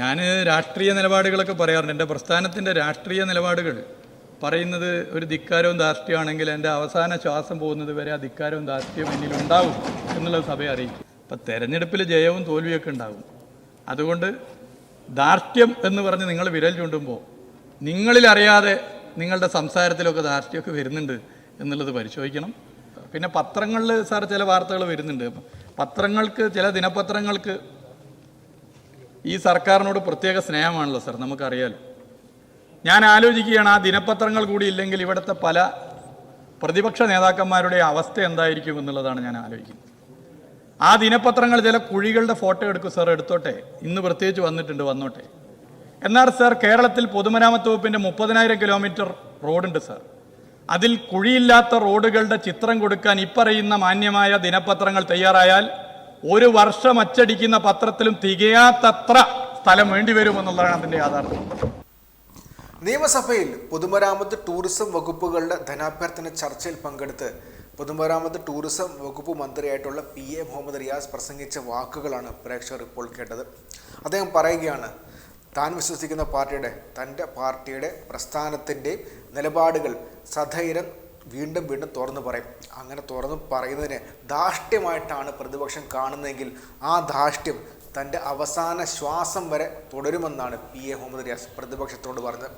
ഞാൻ രാഷ്ട്രീയ നിലപാടുകളൊക്കെ പറയാറുണ്ട്. എൻ്റെ പ്രസ്ഥാനത്തിൻ്റെ രാഷ്ട്രീയ നിലപാടുകൾ പറയുന്നത് ഒരു ധിക്കാരവും ധാർഷ്ട്യമാണെങ്കിൽ എൻ്റെ അവസാന ശ്വാസം പോകുന്നത് വരെ ആ ധിക്കാരവും ധാർഷ്ട്യവും എന്നിലുണ്ടാവും എന്നുള്ളത് സഭയെ അറിയിക്കും. അപ്പം തെരഞ്ഞെടുപ്പിൽ ജയവും തോൽവിയൊക്കെ ഉണ്ടാകും. അതുകൊണ്ട് ധാർഷ്ട്യം എന്ന് പറഞ്ഞ് നിങ്ങൾ വിരൽ ചൂണ്ടുമ്പോൾ നിങ്ങളിലറിയാതെ നിങ്ങളുടെ സംസാരത്തിലൊക്കെ ധാർഷ്ട്യമൊക്കെ വരുന്നുണ്ട് എന്നുള്ളത് പരിശോധിക്കണം. പിന്നെ പത്രങ്ങളിൽ സാർ ചില വാർത്തകൾ വരുന്നുണ്ട്. പത്രങ്ങൾക്ക്, ചില ദിനപത്രങ്ങൾക്ക് ഈ സർക്കാരിനോട് പ്രത്യേക സ്നേഹമാണല്ലോ സാർ, നമുക്കറിയാലോ. ഞാൻ ആലോചിക്കുകയാണ്, ആ ദിനപത്രങ്ങൾ കൂടി ഇല്ലെങ്കിൽ ഇവിടുത്തെ പല പ്രതിപക്ഷ നേതാക്കന്മാരുടെ അവസ്ഥ എന്തായിരിക്കും എന്നുള്ളതാണ് ഞാൻ ആലോചിക്കുന്നത്. ആ ദിനപത്രങ്ങൾ ചില കുഴികളുടെ ഫോട്ടോ എടുക്കും സാർ, എടുത്തോട്ടെ, ഇന്ന് പ്രത്യേകിച്ച് വന്നോട്ടെ. എന്നാൽ സാർ, കേരളത്തിൽ പൊതുമരാമത്ത് വകുപ്പിൻ്റെ 30,000 കിലോമീറ്റർ റോഡുണ്ട് സാർ. അതിൽ കുഴിയില്ലാത്ത റോഡുകളുടെ ചിത്രം കൊടുക്കാൻ ഇപ്പറയുന്ന മാന്യമായ ദിനപത്രങ്ങൾ തയ്യാറായാൽ ഒരു വർഷം അച്ചടിക്കുന്ന പത്രത്തിലും തികയാത്തത്ര സ്ഥലം വേണ്ടിവരുമെന്നുള്ളതാണ് അതിൻ്റെ യാഥാർത്ഥ്യം. നിയമസഭയിൽ പൊതുമരാമത്ത് ടൂറിസം വകുപ്പുകളുടെ ധനാഭ്യർത്ഥന ചർച്ചയിൽ പങ്കെടുത്ത് പൊതുമരാമത്ത് ടൂറിസം വകുപ്പ് മന്ത്രിയായിട്ടുള്ള PA മുഹമ്മദ് റിയാസ് പ്രസംഗിച്ച വാക്കുകളാണ് പ്രേക്ഷകർ ഇപ്പോൾ കേട്ടത്. അദ്ദേഹം പറയുകയാണ്, താൻ വിശ്വസിക്കുന്ന തൻ്റെ പാർട്ടിയുടെ പ്രസ്ഥാനത്തിൻ്റെ നിലപാടുകൾ സധൈര്യം വീണ്ടും തുറന്നു പറയും. അങ്ങനെ തുറന്നു പറയുന്നതിനെ ധാർഷ്ട്യമായിട്ടാണ് പ്രതിപക്ഷം കാണുന്നതെങ്കിൽ ആ ധാർഷ്ട്യം തൻ്റെ അവസാന ശ്വാസം വരെ തുടരുമെന്നാണ് PA മുഹമ്മദ് റിയാസ് പ്രതിപക്ഷത്തോട് പറഞ്ഞത്.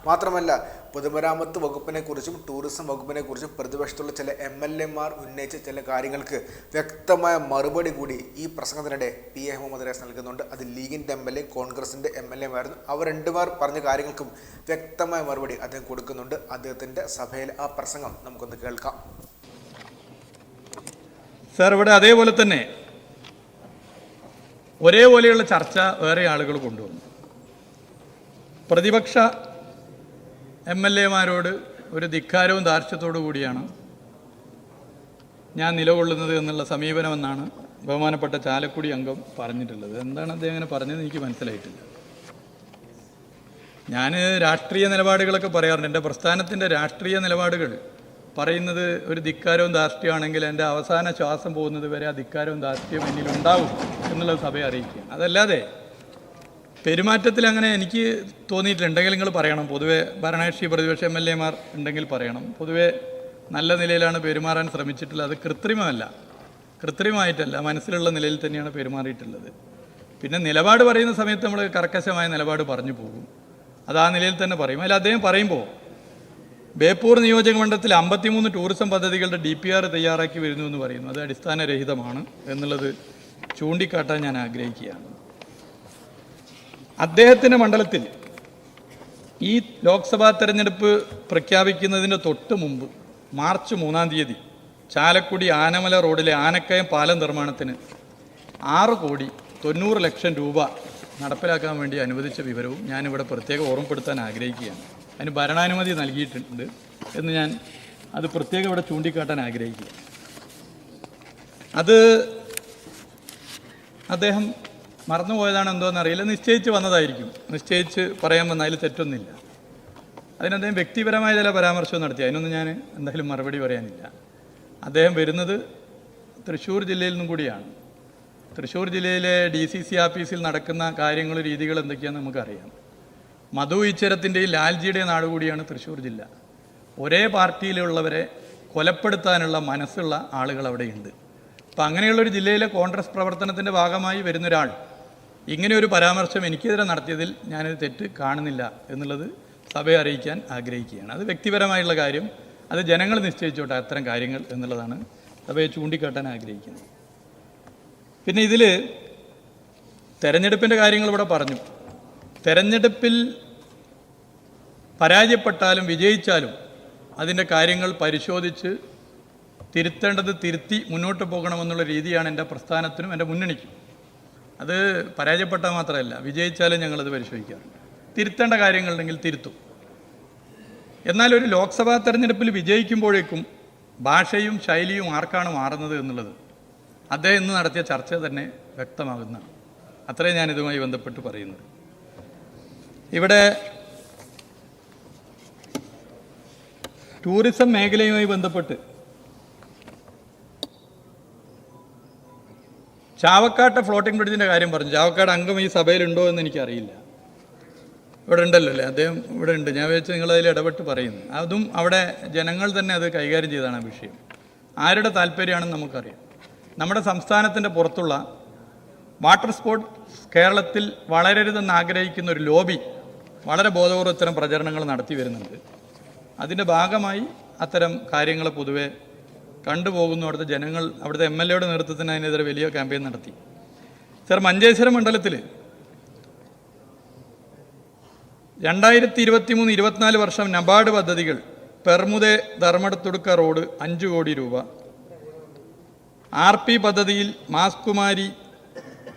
മാത്രമല്ല, പൊതുമരാമത്ത് വകുപ്പിനെക്കുറിച്ചും ടൂറിസം വകുപ്പിനെക്കുറിച്ചും പ്രതിപക്ഷത്തുള്ള ചില MLA മാർ ഉന്നയിച്ച ചില കാര്യങ്ങൾക്ക് വ്യക്തമായ മറുപടി കൂടി ഈ പ്രസംഗത്തിനിടെ PA മുഹമ്മദ് റിയാസ് നൽകുന്നുണ്ട്. അത് ലീഗിൻ്റെ MLA, കോൺഗ്രസിൻ്റെ MLA-മായിരുന്നു. അവർ രണ്ടുപേർ പറഞ്ഞ കാര്യങ്ങൾക്കും വ്യക്തമായ മറുപടി അദ്ദേഹം കൊടുക്കുന്നുണ്ട്. അദ്ദേഹത്തിൻ്റെ സഭയിൽ ആ പ്രസംഗം നമുക്കൊന്ന് കേൾക്കാം. സാർ, ഇവിടെ അതേപോലെ തന്നെ ഒരേപോലെയുള്ള ചർച്ച വേറെ ആളുകൾ കൊണ്ടുവന്നു. പ്രതിപക്ഷ MLA-മാരോട് ഒരു ധിക്കാരവും ധാർഷ്ട്യത്തോടു കൂടിയാണ് ഞാൻ നിലകൊള്ളുന്നത് എന്നുള്ള സമീപനമെന്നാണ് ബഹുമാനപ്പെട്ട ചാലക്കുടി അംഗം പറഞ്ഞിട്ടുള്ളത്. എന്താണ് അദ്ദേഹം അങ്ങനെ പറഞ്ഞത് എനിക്ക് മനസ്സിലായിട്ടില്ല. ഞാൻ രാഷ്ട്രീയ നിലപാടുകളൊക്കെ പറയാറുണ്ട്. എൻ്റെ പ്രസ്ഥാനത്തിൻ്റെ രാഷ്ട്രീയ നിലപാടുകൾ പറയുന്നത് ഒരു ധിക്കാരവും ധാർഷ്ട്യമാണെങ്കിൽ എൻ്റെ അവസാന ശ്വാസം പോകുന്നത് വരെ ആ ധിക്കാരവും ധാർഷ്ട്യവും എന്നിലുണ്ടാവും എന്നുള്ളത് സഭയെ അറിയിക്കുക. അതല്ലാതെ പെരുമാറ്റത്തിൽ അങ്ങനെ എനിക്ക് തോന്നിയിട്ടുണ്ടെങ്കിൽ നിങ്ങൾ പറയണം. പൊതുവെ ഭരണകക്ഷി പ്രതിപക്ഷ MLA-മാർ ഉണ്ടെങ്കിൽ പറയണം. പൊതുവെ നല്ല നിലയിലാണ് പെരുമാറാൻ ശ്രമിച്ചിട്ടുള്ളത്. അത് കൃത്രിമമായിട്ടല്ല, മനസ്സിലുള്ള നിലയിൽ തന്നെയാണ് പെരുമാറിയിട്ടുള്ളത്. പിന്നെ നിലപാട് പറയുന്ന സമയത്ത് നമ്മൾ കർക്കശമായ നിലപാട് പറഞ്ഞു പോകും. അത് ആ നിലയിൽ തന്നെ പറയും. അതിൽ അദ്ദേഹം പറയുമ്പോൾ ബേപ്പൂർ നിയോജക മണ്ഡലത്തിൽ 53 ടൂറിസം പദ്ധതികളുടെ DPR തയ്യാറാക്കി വരുന്നു എന്ന് പറയുന്നു. അത് അടിസ്ഥാനരഹിതമാണ് എന്നുള്ളത് ചൂണ്ടിക്കാട്ടാൻ ഞാൻ ആഗ്രഹിക്കുകയാണ്. അദ്ദേഹത്തിൻ്റെ മണ്ഡലത്തിൽ ഈ ലോക്സഭാ തെരഞ്ഞെടുപ്പ് പ്രഖ്യാപിക്കുന്നതിന് തൊട്ട് മുമ്പ് മാർച്ച് 3-ാം തീയതി ചാലക്കുടി ആനമല റോഡിലെ ആനക്കയം പാലം നിർമ്മാണത്തിന് 6,90,00,000 രൂപ നടപ്പിലാക്കാൻ വേണ്ടി അനുവദിച്ച വിവരവും ഞാനിവിടെ പ്രത്യേകം ഓർമ്മപ്പെടുത്താൻ ആഗ്രഹിക്കുകയാണ്. അതിന് ഭരണാനുമതി നൽകിയിട്ടുണ്ട് എന്ന് ഞാൻ അത് പ്രത്യേകം ഇവിടെ ചൂണ്ടിക്കാട്ടാൻ ആഗ്രഹിക്കുക. അത് അദ്ദേഹം മറന്നുപോയതാണ് എന്തോന്നറിയില്ല, നിശ്ചയിച്ച് വന്നതായിരിക്കും. നിശ്ചയിച്ച് പറയാൻ വന്ന അതിൽ തെറ്റൊന്നുമില്ല. അതിന് അദ്ദേഹം വ്യക്തിപരമായ ചില പരാമർശവും നടത്തി. അതിനൊന്നും ഞാൻ എന്തായാലും മറുപടി പറയാനില്ല. അദ്ദേഹം വരുന്നത് തൃശ്ശൂർ ജില്ലയിൽ നിന്നും കൂടിയാണ്. തൃശ്ശൂർ ജില്ലയിലെ DCC ആഫീസിൽ നടക്കുന്ന കാര്യങ്ങളും രീതികളും എന്തൊക്കെയാണെന്ന് നമുക്കറിയാം. മധു ഈശ്വരത്തിൻ്റെയും ലാൽജിയുടെയും നാട് കൂടിയാണ് തൃശ്ശൂർ ജില്ല. ഒരേ പാർട്ടിയിലുള്ളവരെ കൊലപ്പെടുത്താനുള്ള മനസ്സുള്ള ആളുകൾ അവിടെയുണ്ട്. അപ്പം അങ്ങനെയുള്ളൊരു ജില്ലയിലെ കോൺഗ്രസ് പ്രവർത്തനത്തിൻ്റെ ഭാഗമായി വരുന്നൊരാൾ ഇങ്ങനെയൊരു പരാമർശം എനിക്കെതിരെ നടത്തിയതിൽ ഞാനൊരു തെറ്റ് കാണുന്നില്ല എന്നുള്ളത് സഭയെ അറിയിക്കാൻ ആഗ്രഹിക്കുകയാണ്. അത് വ്യക്തിപരമായുള്ള കാര്യം, അത് ജനങ്ങൾ നിശ്ചയിച്ചോട്ടെ അത്തരം കാര്യങ്ങൾ എന്നുള്ളതാണ് സഭയെ ചൂണ്ടിക്കാട്ടാൻ ആഗ്രഹിക്കുന്നത്. പിന്നെ ഇതിൽ തെരഞ്ഞെടുപ്പിൻ്റെ കാര്യങ്ങൾ ഇവിടെ പറഞ്ഞു. തെരഞ്ഞെടുപ്പിൽ പരാജയപ്പെട്ടാലും വിജയിച്ചാലും അതിൻ്റെ കാര്യങ്ങൾ പരിശോധിച്ച് തിരുത്തേണ്ടത് തിരുത്തി മുന്നോട്ട് പോകണമെന്നുള്ള രീതിയാണ് എൻ്റെ പ്രസ്ഥാനത്തിനും എൻ്റെ മുന്നണിക്കും. അത് പരാജയപ്പെട്ടാൽ മാത്രമല്ല, വിജയിച്ചാലും ഞങ്ങളത് പരിശോധിക്കാറുണ്ട്. തിരുത്തേണ്ട കാര്യങ്ങളുണ്ടെങ്കിൽ തിരുത്തും. എന്നാൽ ഒരു ലോക്സഭാ തെരഞ്ഞെടുപ്പിൽ വിജയിക്കുമ്പോഴേക്കും ഭാഷയും ശൈലിയും ആർക്കാണ് മാറുന്നത് എന്നുള്ളത് അദ്ദേഹം ഇന്ന് നടത്തിയ ചർച്ച തന്നെ വ്യക്തമാകുന്നതാണ്. അത്രയും ഞാൻ ഇതുമായി ബന്ധപ്പെട്ട് പറയുന്നത്. ഇവിടെ ടൂറിസം മേഖലയുമായി ബന്ധപ്പെട്ട് ചാവക്കാട്ടെ ഫ്ലോട്ടിംഗ് ബ്രിഡ്ജിൻ്റെ കാര്യം പറഞ്ഞു. ചാവക്കാട് അംഗം ഈ സഭയിലുണ്ടോ എന്ന് എനിക്കറിയില്ല. ഇവിടെ ഉണ്ടല്ലോ അല്ലേ, അദ്ദേഹം ഇവിടെ ഉണ്ട്. ഞാൻ വെച്ച് നിങ്ങളതിൽ ഇടപെട്ട് പറയുന്നു. അതും അവിടെ ജനങ്ങൾ തന്നെ അത് കൈകാര്യം ചെയ്താണ് ആ വിഷയം. ആരുടെ താല്പര്യമാണെന്ന് നമുക്കറിയാം. നമ്മുടെ സംസ്ഥാനത്തിൻ്റെ പുറത്തുള്ള വാട്ടർ സ്പോർട്സ് കേരളത്തിൽ വളരരുതെന്ന് ആഗ്രഹിക്കുന്ന ഒരു ലോബി വളരെ ബോധപൂർവ്വം ഇത്തരം പ്രചരണങ്ങൾ നടത്തി വരുന്നുണ്ട്. അതിൻ്റെ ഭാഗമായി അത്തരം കാര്യങ്ങൾ പൊതുവെ കണ്ടുപോകുന്നു. അവിടുത്തെ ജനങ്ങൾ, അവിടുത്തെ MLA യുടെ നേതൃത്വത്തിന് അതിനെതിരെ വലിയ ക്യാമ്പയിൻ നടത്തി. സർ, മഞ്ചേശ്വരം മണ്ഡലത്തിൽ 2023-24 വർഷം നബാർഡ് പദ്ധതികൾ പെർമുദെ ധർമ്മടത്തുടുക്ക റോഡ് 5 കോടി രൂപ, RP പദ്ധതിയിൽ മാസ്കുമാരി,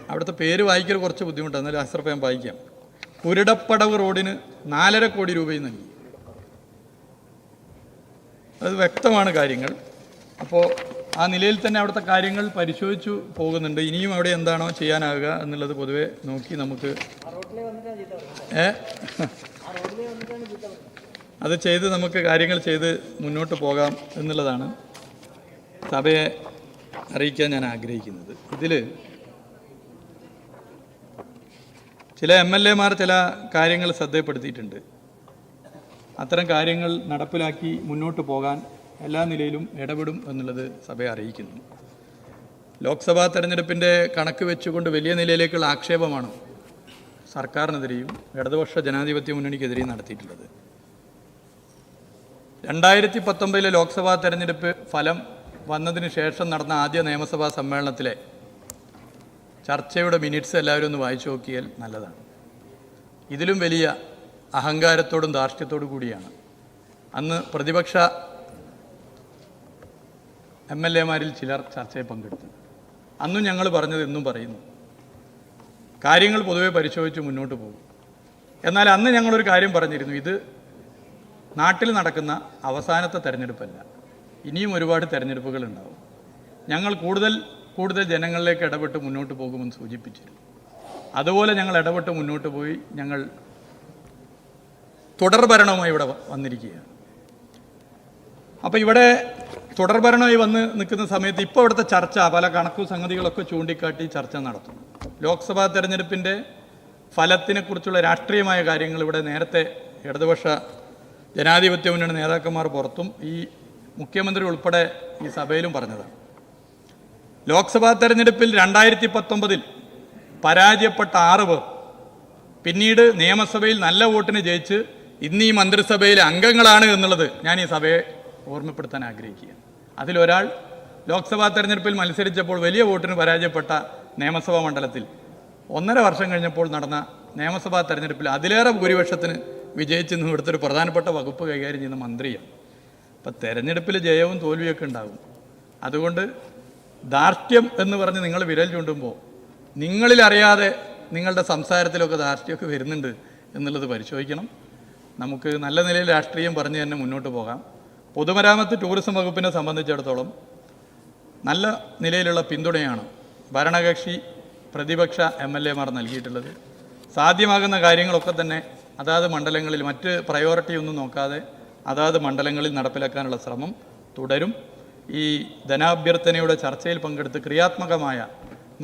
അവിടുത്തെ പേര് വായിക്കൽ കുറച്ച് ബുദ്ധിമുട്ടാണ്, എന്നാലും അസർഫ് ഞാൻ വായിക്കാം, കുരുടപ്പടവ് റോഡിന് 4.5 കോടി രൂപയും നൽകി. അത് വ്യക്തമാണ് കാര്യങ്ങൾ. അപ്പോൾ ആ നിലയിൽ തന്നെ അവിടുത്തെ കാര്യങ്ങൾ പരിശോധിച്ചു പോകുന്നുണ്ട്. ഇനിയും അവിടെ എന്താണോ ചെയ്യാനാകുക എന്നുള്ളത് പൊതുവെ നോക്കി നമുക്ക് അത് ചെയ്ത് നമുക്ക് കാര്യങ്ങൾ ചെയ്ത് മുന്നോട്ട് പോകാം എന്നുള്ളതാണ് സഭയെ അറിയിക്കാൻ ഞാൻ ആഗ്രഹിക്കുന്നത്. ഇതിൽ ചില MLA മാർ ചില കാര്യങ്ങൾ ശ്രദ്ധപ്പെടുത്തിയിട്ടുണ്ട്. അത്തരം കാര്യങ്ങൾ നടപ്പിലാക്കി മുന്നോട്ട് പോകാൻ എല്ലാ നിലയിലും ഇടപെടും എന്നുള്ളത് സഭയെ അറിയിക്കുന്നു. ലോക്സഭാ തെരഞ്ഞെടുപ്പിൻ്റെ കണക്ക് വെച്ചുകൊണ്ട് വലിയ നിലയിലേക്കുള്ള ആക്ഷേപമാണ് സർക്കാരിനെതിരെയും ഇടതുപക്ഷ ജനാധിപത്യ മുന്നണിക്കെതിരെയും നടത്തിയിട്ടുള്ളത്. 2019 ലോക്സഭാ തെരഞ്ഞെടുപ്പ് ഫലം വന്നതിന് ശേഷം നടന്ന ആദ്യ നിയമസഭാ സമ്മേളനത്തിലെ ചർച്ചയുടെ മിനിറ്റ്സ് എല്ലാവരും ഒന്ന് വായിച്ചു നോക്കിയാൽ നല്ലതാണ്. ഇതിലും വലിയ അഹങ്കാരത്തോടും ധാർഷ്ട്യത്തോടു കൂടിയാണ് അന്ന് പ്രതിപക്ഷ MLA മാരിൽ ചിലർ ചർച്ചയിൽ പങ്കെടുത്തത്. അന്നും ഞങ്ങൾ പറഞ്ഞത് എന്നും പറയുന്നു, കാര്യങ്ങൾ പൊതുവെ പരിശോധിച്ച് മുന്നോട്ട് പോകും. എന്നാൽ അന്ന് ഞങ്ങളൊരു കാര്യം പറഞ്ഞിരുന്നു, ഇത് നാട്ടിൽ നടക്കുന്ന അവസാനത്തെ തെരഞ്ഞെടുപ്പല്ല, ഇനിയും ഒരുപാട് തെരഞ്ഞെടുപ്പുകൾ ഉണ്ടാവും. ഞങ്ങൾ കൂടുതൽ ജനങ്ങളിലേക്ക് ഇടപെട്ട് മുന്നോട്ട് പോകുമെന്ന് സൂചിപ്പിച്ചിരുന്നു. അതുപോലെ ഞങ്ങൾ ഇടപെട്ട് മുന്നോട്ട് പോയി. ഞങ്ങൾ തുടർഭരണവുമായി ഇവിടെ വന്നിരിക്കുകയാണ്. അപ്പോൾ ഇവിടെ തുടർഭരണമായി വന്ന് നിൽക്കുന്ന സമയത്ത് ഇപ്പോൾ ഇവിടുത്തെ ചർച്ച പല കണക്കു സംഗതികളൊക്കെ ചൂണ്ടിക്കാട്ടി ചർച്ച നടത്തുന്നു. ലോക്സഭാ തെരഞ്ഞെടുപ്പിൻ്റെ ഫലത്തിനെക്കുറിച്ചുള്ള രാഷ്ട്രീയമായ കാര്യങ്ങൾ ഇവിടെ നേരത്തെ ഇടതുപക്ഷ ജനാധിപത്യ മുന്നണി നേതാക്കന്മാർ പുറത്തും ഈ മുഖ്യമന്ത്രി ഉൾപ്പെടെ ഈ സഭയിലും പറഞ്ഞതാണ്. ലോക്സഭാ തെരഞ്ഞെടുപ്പിൽ 2019 പരാജയപ്പെട്ട 6 പേർ പിന്നീട് നിയമസഭയിൽ നല്ല വോട്ടിന് ജയിച്ച് ഇന്ന് ഈ മന്ത്രിസഭയിലെ അംഗങ്ങളാണ് എന്നുള്ളത് ഞാൻ ഈ സഭയെ ഓർമ്മപ്പെടുത്താൻ ആഗ്രഹിക്കുകയാണ്. അതിലൊരാൾ ലോക്സഭാ തെരഞ്ഞെടുപ്പിൽ മത്സരിച്ചപ്പോൾ വലിയ വോട്ടിന് പരാജയപ്പെട്ട നിയമസഭാ മണ്ഡലത്തിൽ 1.5 വർഷം കഴിഞ്ഞപ്പോൾ നടന്ന നിയമസഭാ തെരഞ്ഞെടുപ്പിൽ അതിലേറെ ഭൂരിപക്ഷത്തിന് വിജയിച്ചെന്നും ഇവിടുത്തെ പ്രധാനപ്പെട്ട വകുപ്പ് കൈകാര്യം ചെയ്യുന്ന മന്ത്രിയാണ്. അപ്പം തെരഞ്ഞെടുപ്പിൽ ജയവും തോൽവിയൊക്കെ ഉണ്ടാകും. അതുകൊണ്ട് ധാർഷ്ട്യം എന്ന് പറഞ്ഞ് നിങ്ങൾ വിരൽ ചൂണ്ടുമ്പോൾ നിങ്ങളിലറിയാതെ നിങ്ങളുടെ സംസാരത്തിലൊക്കെ ധാർഷ്ട്യമൊക്കെ വരുന്നുണ്ട് എന്നുള്ളത് പരിശോധിക്കണം. നമുക്ക് നല്ല നിലയിൽ രാഷ്ട്രീയം പറഞ്ഞ് തന്നെ മുന്നോട്ട് പോകാം. പൊതുമരാമത്ത് ടൂറിസം വകുപ്പിനെ സംബന്ധിച്ചിടത്തോളം നല്ല നിലയിലുള്ള പിന്തുണയാണ് ഭരണകക്ഷി പ്രതിപക്ഷ MLA മാർ നൽകിയിട്ടുള്ളത്. സാധ്യമാകുന്ന കാര്യങ്ങളൊക്കെ തന്നെ അതാത് മണ്ഡലങ്ങളിൽ മറ്റ് പ്രയോറിറ്റി ഒന്നും നോക്കാതെ അതാത് മണ്ഡലങ്ങളിൽ നടപ്പിലാക്കാനുള്ള ശ്രമം തുടരും. ഈ ധനാഭ്യർത്ഥനയുടെ ചർച്ചയിൽ പങ്കെടുത്ത് ക്രിയാത്മകമായ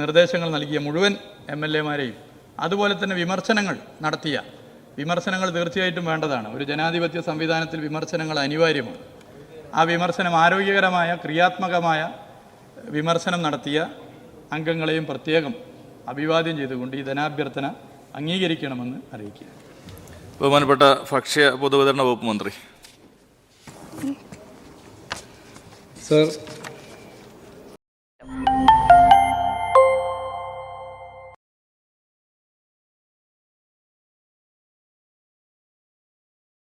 നിർദ്ദേശങ്ങൾ നൽകിയ മുഴുവൻ MLA മാരെയും അതുപോലെ തന്നെ വിമർശനങ്ങൾ നടത്തിയ വിമർശനങ്ങൾ തീർച്ചയായിട്ടും വേണ്ടതാണ്. ഒരു ജനാധിപത്യ സംവിധാനത്തിൽ വിമർശനങ്ങൾ അനിവാര്യമാണ്. ആ വിമർശനം ആരോഗ്യകരമായ ക്രിയാത്മകമായ വിമർശനം നടത്തിയ അംഗങ്ങളെയും പ്രത്യേകം അഭിവാദ്യം ചെയ്തുകൊണ്ട് ഈ ധനാഭ്യർത്ഥന അംഗീകരിക്കണമെന്ന് അറിയിക്കുക. ബഹുമാനപ്പെട്ട ഭക്ഷ്യ പൊതുവിതരണ വകുപ്പ് മന്ത്രി. സർ,